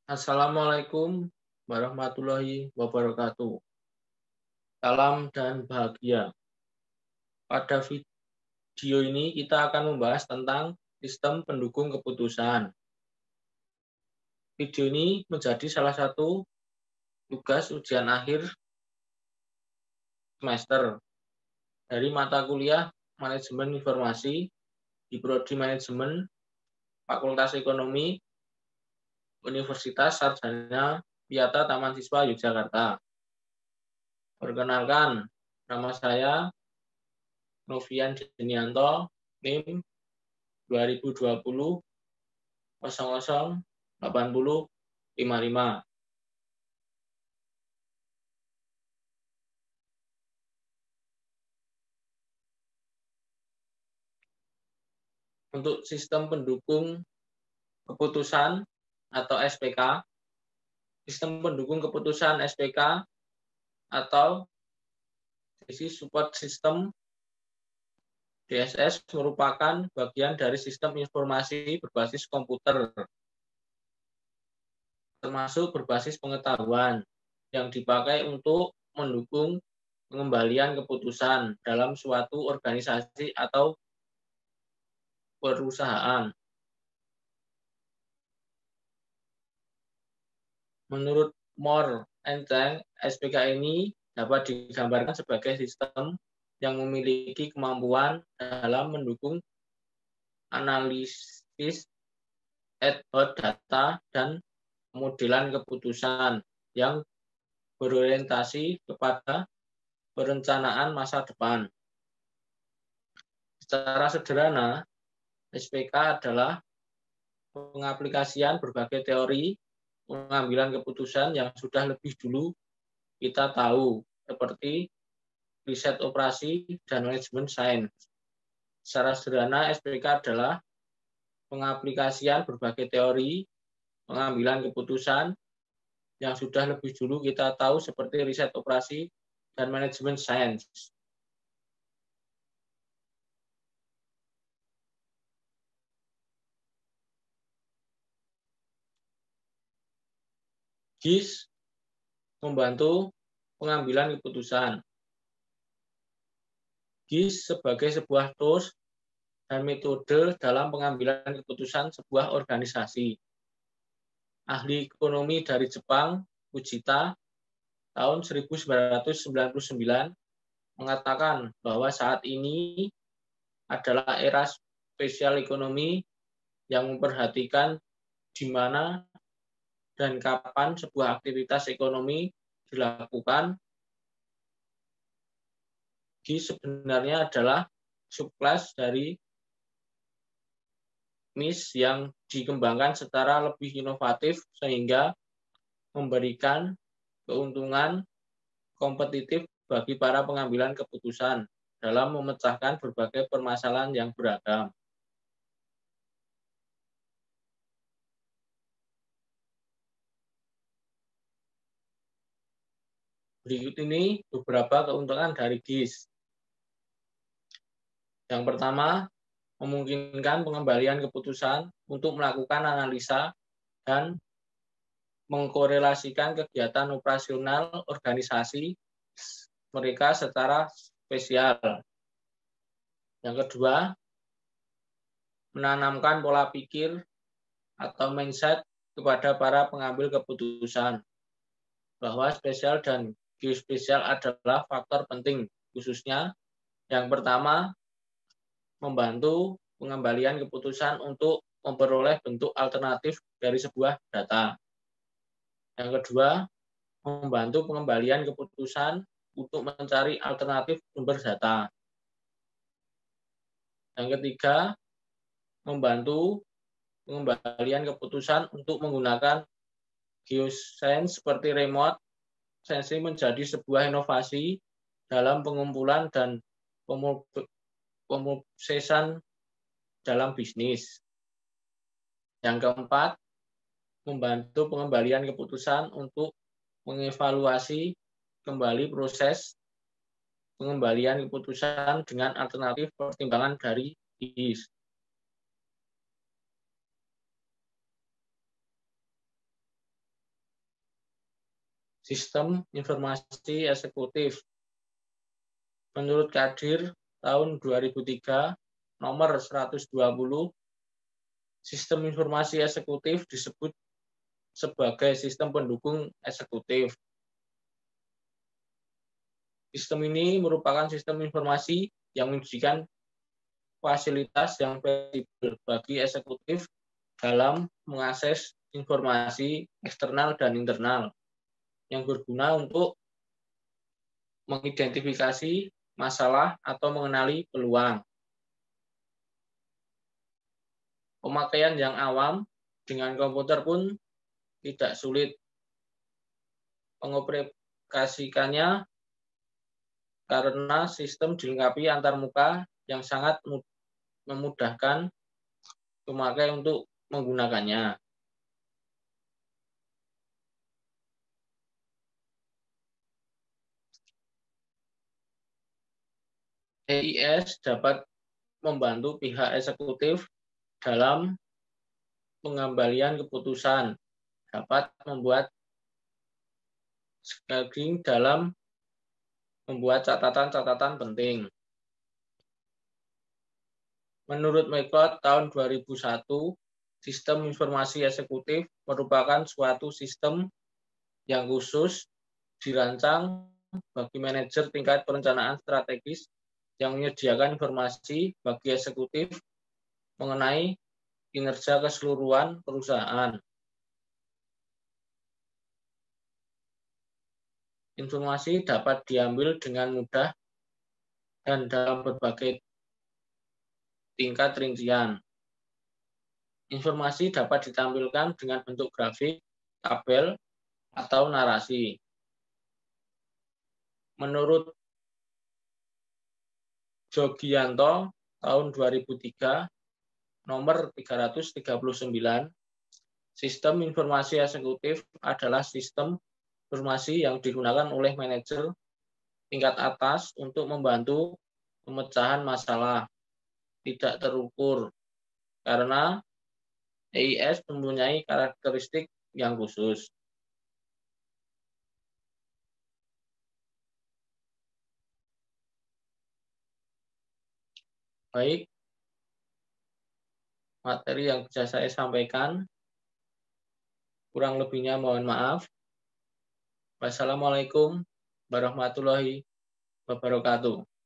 Assalamualaikum warahmatullahi wabarakatuh. Salam dan bahagia. Pada video ini kita akan membahas tentang sistem pendukung keputusan. Video ini menjadi salah satu tugas ujian akhir semester dari mata kuliah Manajemen Informasi di Prodi Manajemen Fakultas Ekonomi Universitas Sarjana Wiyata Taman Siswa Yogyakarta. Perkenalkan, nama saya Novian Denianto, NIM 2020 00 80 55. Untuk sistem pendukung keputusan atau SPK, sistem pendukung keputusan SPK atau Decision Support System DSS merupakan bagian dari sistem informasi berbasis komputer, termasuk berbasis pengetahuan yang dipakai untuk mendukung pengembalian keputusan dalam suatu organisasi atau perusahaan. Menurut Moore and Chang, SPK ini dapat digambarkan sebagai sistem yang memiliki kemampuan dalam mendukung analisis ad hoc data dan pemodelan keputusan yang berorientasi kepada perencanaan masa depan. Secara sederhana, SPK adalah pengaplikasian berbagai teori pengambilan keputusan yang sudah lebih dulu kita tahu, seperti riset operasi dan manajemen sains. Secara sederhana, SPK adalah pengaplikasian berbagai teori pengambilan keputusan yang sudah lebih dulu kita tahu, seperti riset operasi dan manajemen sains. GIS membantu pengambilan keputusan. GIS sebagai sebuah tools dan metode dalam pengambilan keputusan sebuah organisasi. Ahli ekonomi dari Jepang, Fujita, tahun 1999, mengatakan bahwa saat ini adalah era spesial ekonomi yang memperhatikan di mana dan kapan sebuah aktivitas ekonomi dilakukan. GIS sebenarnya adalah subclass dari MIS yang dikembangkan secara lebih inovatif sehingga memberikan keuntungan kompetitif bagi para pengambilan keputusan dalam memecahkan berbagai permasalahan yang beragam. Berikut ini beberapa keuntungan dari GIS. Yang pertama, memungkinkan pengembalian keputusan untuk melakukan analisa dan mengkorelasikan kegiatan operasional organisasi mereka secara spesial. Yang kedua, menanamkan pola pikir atau mindset kepada para pengambil keputusan bahwa spesial dan geospesial adalah faktor penting, khususnya yang pertama, membantu pengembalian keputusan untuk memperoleh bentuk alternatif dari sebuah data. Yang kedua, membantu pengembalian keputusan untuk mencari alternatif sumber data. Yang ketiga, membantu pengembalian keputusan untuk menggunakan geoscience seperti remote sensing menjadi sebuah inovasi dalam pengumpulan dan pemrosesan dalam bisnis. Yang keempat, membantu pengembalian keputusan untuk mengevaluasi kembali proses pengembalian keputusan dengan alternatif pertimbangan dari GIS. Sistem Informasi Eksekutif. Menurut Kadir tahun 2003 nomor 120, sistem informasi eksekutif disebut sebagai sistem pendukung eksekutif. Sistem ini merupakan sistem informasi yang menjadikan fasilitas yang fleksibel bagi eksekutif dalam mengakses informasi eksternal dan internal yang berguna untuk mengidentifikasi masalah atau mengenali peluang. Pemakaian yang awam dengan komputer pun tidak sulit. Mengaplikasikannya karena sistem dilengkapi antarmuka yang sangat memudahkan pemakai untuk menggunakannya. EIS dapat membantu pihak eksekutif dalam pengembalian keputusan, dapat membuat staging dalam membuat catatan-catatan penting. Menurut McLeod tahun 2001, sistem informasi eksekutif merupakan suatu sistem yang khusus dirancang bagi manajer tingkat perencanaan strategis yang menyediakan informasi bagi eksekutif mengenai kinerja keseluruhan perusahaan. Informasi dapat diambil dengan mudah dan dalam berbagai tingkat rincian. Informasi dapat ditampilkan dengan bentuk grafik, tabel, atau narasi. Menurut Jogianto tahun 2003 nomor 339, sistem informasi eksekutif adalah sistem informasi yang digunakan oleh manajer tingkat atas untuk membantu pemecahan masalah tidak terukur karena EIS mempunyai karakteristik yang khusus. Baik, materi yang bisa saya sampaikan, kurang lebihnya mohon maaf. Wassalamualaikum warahmatullahi wabarakatuh.